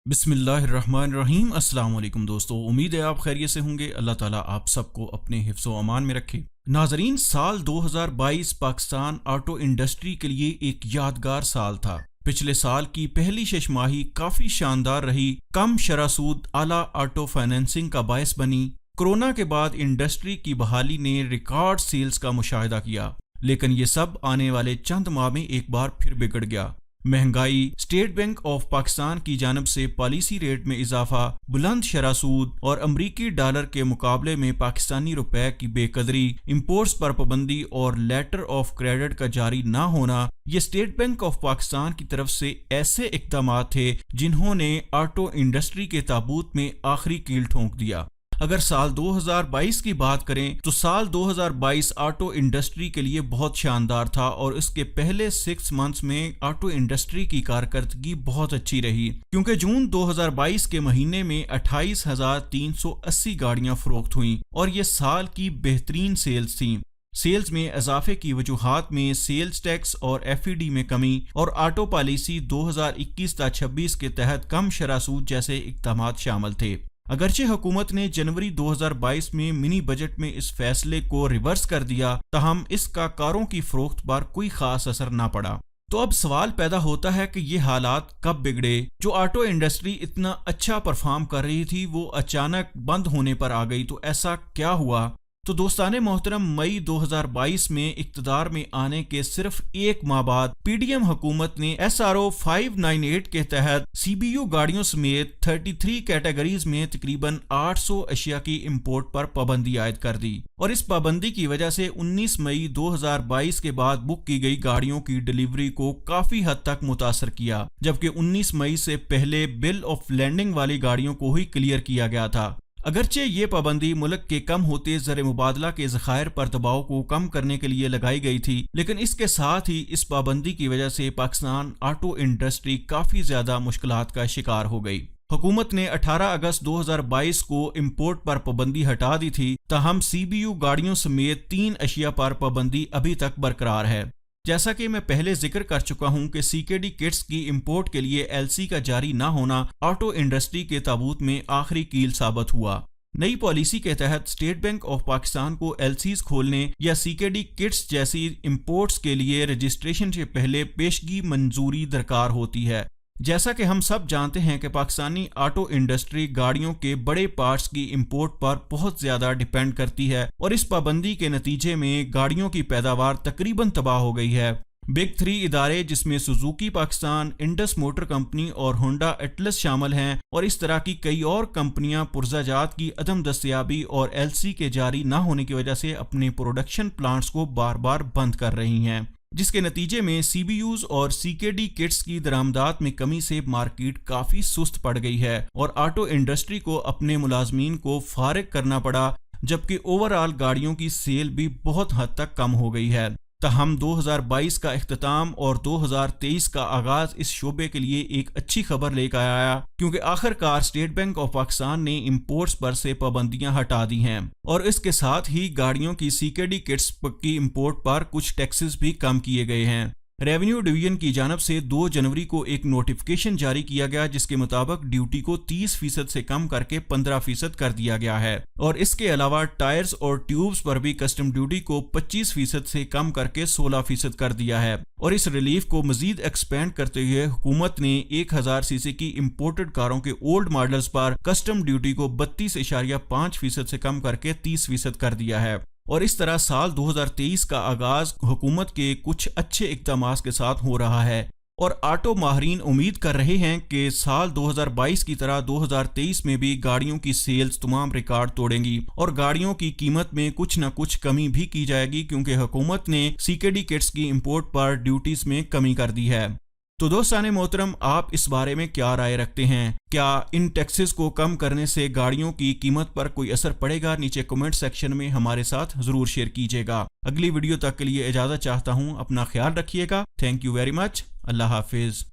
बिस्मिल्लाहिर्रहमानिर्रहीम। अस्सलाम वालेकुम दोस्तों, उम्मीद है आप खैरियत से होंगे। अल्लाह ताला आप सबको अपने हिफ्ज़ व अमान में रखे। नाजरीन, साल 2022 पाकिस्तान ऑटो इंडस्ट्री के लिए एक यादगार साल था। पिछले साल की पहली छमाही काफ़ी शानदार रही। कम शरह सूद आला ऑटो फाइनेंसिंग का बायस बनी। कोरोना के बाद इंडस्ट्री की बहाली ने रिकॉर्ड सेल्स का मुशाहिदा किया, लेकिन ये सब आने वाले चंद माह में एक बार फिर बिगड़ गया। महंगाई, स्टेट बैंक ऑफ पाकिस्तान की जानब से पॉलिसी रेट में इजाफा, बुलंद शरह सूद और अमरीकी डॉलर के मुकाबले में पाकिस्तानी रुपए की बेकदरी, इंपोर्ट्स पर पाबंदी और लेटर ऑफ क्रेडिट का जारी ना होना, ये स्टेट बैंक ऑफ पाकिस्तान की तरफ से ऐसे इक़दाम थे जिन्होंने ऑटो इंडस्ट्री के ताबूत में आखिरी कील ठोंक दिया। अगर साल 2022 की बात करें तो साल 2022 ऑटो इंडस्ट्री के लिए बहुत शानदार था और इसके पहले 6 मंथ्स में ऑटो इंडस्ट्री की कारकर्दगी बहुत अच्छी रही, क्योंकि जून 2022 के महीने में 28,380 गाड़ियां फरोख्त हुई और ये साल की बेहतरीन सेल्स थी। सेल्स में इजाफे की वजूहात में सेल्स टैक्स और FED में कमी और ऑटो पॉलिसी 2021-26 के तहत कम शरह सूद जैसे इक़दाम शामिल थे। अगरचे हुकूमत ने जनवरी 2022 में मिनी बजट में इस फैसले को रिवर्स कर दिया, ताहम इसका कारों की फरोख्त पर कोई खास असर न पड़ा। तो अब सवाल पैदा होता है कि ये हालात कब बिगड़े। जो ऑटो इंडस्ट्री इतना अच्छा परफॉर्म कर रही थी वो अचानक बंद होने पर आ गई, तो ऐसा क्या हुआ? तो दोस्ताने मोहतरम, मई 2022 में इक़्तिदार में आने के सिर्फ एक माह बाद PDM हुकूमत ने SRO 598 के तहत CBU गाड़ियों समेत 33 कैटेगरीज में तकरीबन 800 अशिया की इंपोर्ट पर पाबंदी आयद कर दी और इस पाबंदी की वजह से 19 मई 2022 के बाद बुक की गई गाड़ियों की डिलीवरी को काफी हद तक मुतासर किया, जबकि 19 मई से पहले बिल ऑफ लैंडिंग वाली गाड़ियों को ही क्लियर किया गया था। अगरचे ये पाबंदी मुल्क के कम होते ज़र मुबादला के ज़खायर पर दबाव को कम करने के लिए लगाई गई थी, लेकिन इसके साथ ही इस पाबंदी की वजह से पाकिस्तान ऑटो इंडस्ट्री काफ़ी ज़्यादा मुश्किलात का शिकार हो गई। हुकूमत ने 18 अगस्त 2022 को इंपोर्ट पर पाबंदी हटा दी थी, ताहम CBU गाड़ियों समेत 3 अशिया पर पाबंदी अभी तक बरकरार है। जैसा कि मैं पहले जिक्र कर चुका हूं कि CKD किट्स की इंपोर्ट के लिए LC का जारी ना होना ऑटो इंडस्ट्री के ताबूत में आखिरी कील साबित हुआ। नई पॉलिसी के तहत स्टेट बैंक ऑफ पाकिस्तान को LCs खोलने या CKD किट्स जैसी इंपोर्ट्स के लिए रजिस्ट्रेशन से पहले पेशगी मंजूरी दरकार होती है। जैसा कि हम सब जानते हैं कि पाकिस्तानी ऑटो इंडस्ट्री गाड़ियों के बड़े पार्ट्स की इंपोर्ट पर बहुत ज्यादा डिपेंड करती है और इस पाबंदी के नतीजे में गाड़ियों की पैदावार तकरीबन तबाह हो गई है। बिग 3 इदारे जिसमें Suzuki Pakistan, Indus motor company और होंडा एटलस शामिल हैं और इस तरह की कई और कंपनियां पुर्जाजात की अदम दस्तयाबी और LC के जारी ना होने की वजह से अपने प्रोडक्शन प्लांट्स को बार बार बंद कर रही हैं, जिसके नतीजे में CBUs और CKD किट्स की दरामदात में कमी से मार्केट काफी सुस्त पड़ गई है और ऑटो इंडस्ट्री को अपने मुलाजमीन को फारिग करना पड़ा, जबकि ओवरऑल गाड़ियों की सेल भी बहुत हद तक कम हो गई है। ताहम 2022 का इख्तिताम और 2023 का आगाज इस शोबे के लिए एक अच्छी खबर लेकर आया, क्योंकि आखिरकार स्टेट बैंक ऑफ पाकिस्तान ने इंपोर्ट्स पर से पाबंदियां हटा दी हैं और इसके साथ ही गाड़ियों की CKD किट्स की इंपोर्ट पर कुछ टैक्सेस भी कम किए गए हैं। रेवेन्यू डिवीजन की जानब से 2 जनवरी को एक नोटिफिकेशन जारी किया गया, जिसके मुताबिक ड्यूटी को 30% से कम करके 15% कर दिया गया है और इसके अलावा टायर्स और ट्यूब्स पर भी कस्टम ड्यूटी को 25% से कम करके 16% कर दिया है और इस रिलीफ को मजीद एक्सपेंड करते हुए हुकूमत ने 1000 सीसी की इंपोर्टेड कारों के ओल्ड मॉडल्स पर कस्टम ड्यूटी को 32.5% से कम करके 30% कर दिया है और इस तरह साल 2023 का आगाज हुकूमत के कुछ अच्छे इक़दाम के साथ हो रहा है और ऑटो माहरीन उम्मीद कर रहे हैं कि साल 2022 की तरह 2023 में भी गाड़ियों की सेल्स तमाम रिकॉर्ड तोड़ेंगी और गाड़ियों की कीमत में कुछ न कुछ कमी भी की जाएगी, क्योंकि हुकूमत ने CKD किट्स की इंपोर्ट पर ड्यूटीज में कमी कर दी है। तो दोस्ताने मोहतरम, आप इस बारे में क्या राय रखते हैं? क्या इन टैक्सेस को कम करने से गाड़ियों की कीमत पर कोई असर पड़ेगा? नीचे कमेंट सेक्शन में हमारे साथ जरूर शेयर कीजिएगा। अगली वीडियो तक के लिए इजाजत चाहता हूँ। अपना ख्याल रखिएगा। Thank you very much. Allah Hafiz.